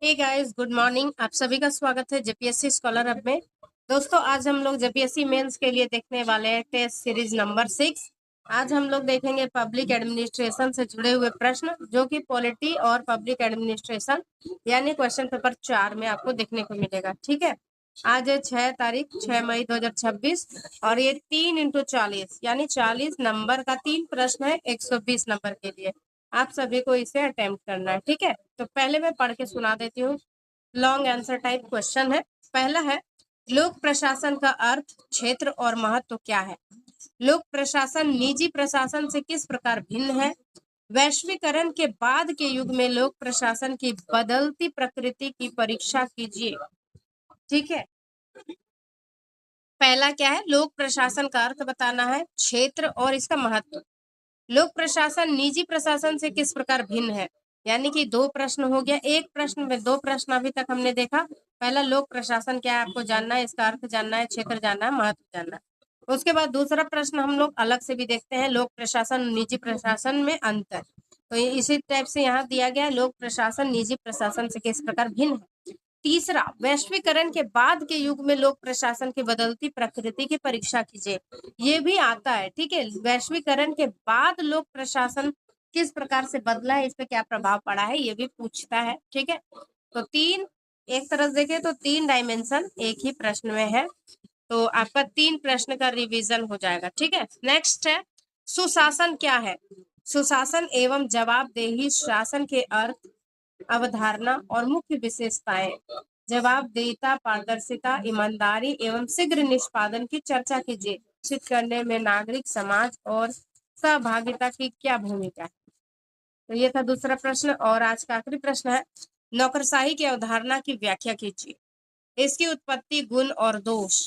Hey guys, good morning. आप सभी का स्वागत है जेपीएससी स्कॉलर हब में। दोस्तों, आज हम लोग जेपीएससी मेंस के लिए देखने वाले हैं टेस्ट सीरीज नंबर 6। आज हम लोग देखेंगे पब्लिक एडमिनिस्ट्रेशन से जुड़े हुए प्रश्न, जो कि पॉलिटी और पब्लिक एडमिनिस्ट्रेशन यानी क्वेश्चन पेपर 4 में आपको देखने को मिलेगा। ठीक है, आज है 6 तारीख 6 मई 2026 और ये 3x40 यानी 40 नंबर का 3 प्रश्न है 120 नंबर के लिए। आप सभी को इसे अटेम्प्ट करना है। ठीक है, तो पहले मैं पढ़ के सुना देती हूँ। लॉन्ग आंसर टाइप क्वेश्चन है। पहला है, लोक प्रशासन का अर्थ, क्षेत्र और महत्व क्या है? लोक प्रशासन निजी प्रशासन से किस प्रकार भिन्न है? वैश्वीकरण के बाद के युग में लोक प्रशासन की बदलती प्रकृति की परीक्षा कीजिए। ठीक है, पहला क्या है? लोक प्रशासन का अर्थ बताना है, क्षेत्र और इसका महत्व। लोक प्रशासन निजी प्रशासन से किस प्रकार भिन्न है, यानी कि 2 प्रश्न हो गया। एक प्रश्न में 2 प्रश्न अभी तक हमने देखा। पहला लोक प्रशासन क्या है आपको जानना है, इसका अर्थ जानना है, क्षेत्र जानना है, महत्व जानना है। उसके बाद दूसरा प्रश्न हम लोग अलग से भी देखते हैं, लोक प्रशासन निजी प्रशासन में अंतर। तो इसी टाइप से यहाँ दिया गया है, लोक प्रशासन निजी प्रशासन से किस प्रकार भिन्न है। तीसरा, वैश्वीकरण के बाद के युग में लोक प्रशासन की बदलती प्रकृति की परीक्षा कीजिए। ये भी आता है। ठीक है, वैश्वीकरण के बाद लोक प्रशासन किस प्रकार से बदला है, इस पे क्या प्रभाव पड़ा है, ये भी पूछता है। ठीक है, तो एक तरह से देखें तो 3 डायमेंशन एक ही प्रश्न में है, तो आपका 3 प्रश्न का रिवीजन हो जाएगा। ठीक है, नेक्स्ट है, सुशासन क्या है? सुशासन एवं जवाबदेही शासन के अर्थ, अवधारणा और मुख्य विशेषताएं। जवाबदेहिता, पारदर्शिता, ईमानदारी एवं शीघ्र निष्पादन की चर्चा कीजिए। शिक्षित करने में नागरिक समाज और सहभागिता की क्या भूमिका है? तो ये था दूसरा प्रश्न। और आज का आखिरी प्रश्न है, नौकरशाही की अवधारणा की व्याख्या कीजिए। इसकी उत्पत्ति, गुण और दोष,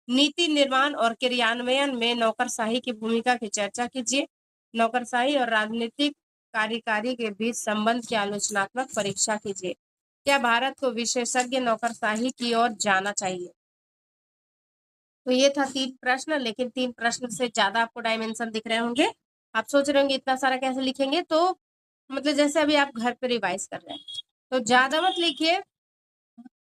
नीति निर्माण और क्रियान्वयन में नौकरशाही की भूमिका की चर्चा कीजिए। नौकरशाही और राजनीतिक कार्यकारी के बीच संबंध की आलोचनात्मक परीक्षा कीजिए। क्या भारत को विशेषज्ञ नौकरशाही की ओर जाना चाहिए? तो ये था 3 प्रश्न, लेकिन 3 प्रश्न से ज्यादा आपको डायमेंशन दिख रहे होंगे। आप सोच रहे होंगे इतना सारा कैसे लिखेंगे, तो मतलब जैसे अभी आप घर पे रिवाइज कर रहे हैं तो ज्यादा मत लिखिए।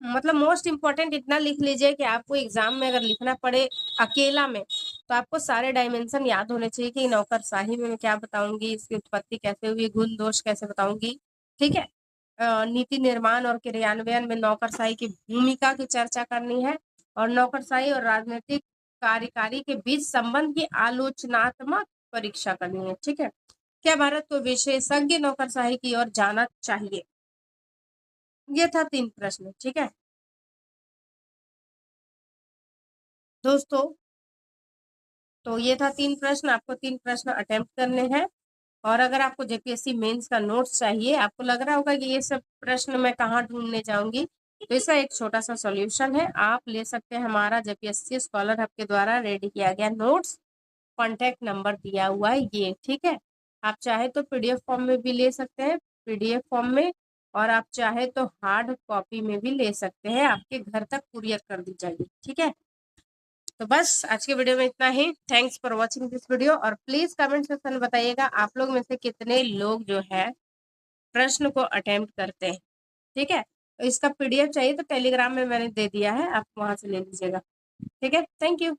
मतलब मोस्ट इम्पोर्टेंट इतना लिख लीजिए कि आपको एग्जाम में अगर लिखना पड़े अकेला में, तो आपको सारे डायमेंशन याद होने चाहिए कि नौकरशाही में मैं क्या बताऊंगी, इसकी उत्पत्ति कैसे हुई, गुण दोष कैसे बताऊंगी। ठीक है, नीति निर्माण और क्रियान्वयन में नौकरशाही की भूमिका की चर्चा करनी है, और नौकरशाही और राजनीतिक कार्यकारी के बीच संबंध की आलोचनात्मक परीक्षा करनी है। ठीक है, क्या भारत को विशेषज्ञ नौकरशाही की ओर जाना चाहिए? ये था 3 प्रश्न। ठीक है दोस्तों, तो ये था 3 प्रश्न, आपको 3 प्रश्न अटेम्प्ट करने हैं। और अगर आपको जेपीएससी मेंस का नोट्स चाहिए, आपको लग रहा होगा कि ये सब प्रश्न मैं कहाँ ढूंढने जाऊंगी, तो इसका एक छोटा सा सॉल्यूशन है। आप ले सकते हैं हमारा जेपीएससी स्कॉलर हब के द्वारा रेडी किया गया नोट्स। कॉन्टेक्ट नंबर दिया हुआ है ये। ठीक है, आप चाहे तो पीडीएफ फॉर्म में भी ले सकते हैं, पीडीएफ फॉर्म में, और आप चाहे तो हार्ड कॉपी में भी ले सकते हैं, आपके घर तक कुरियर कर दी जाएगी। ठीक है, तो बस आज के वीडियो में इतना ही। Thanks for watching this video, और प्लीज कमेंट सेक्शन में बताइएगा आप लोग में से कितने लोग जो है प्रश्न को अटेम्प्ट करते हैं। ठीक है, तो इसका पीडीएफ चाहिए तो टेलीग्राम में मैंने दे दिया है, आप वहां से ले लीजिएगा। ठीक है, थैंक यू।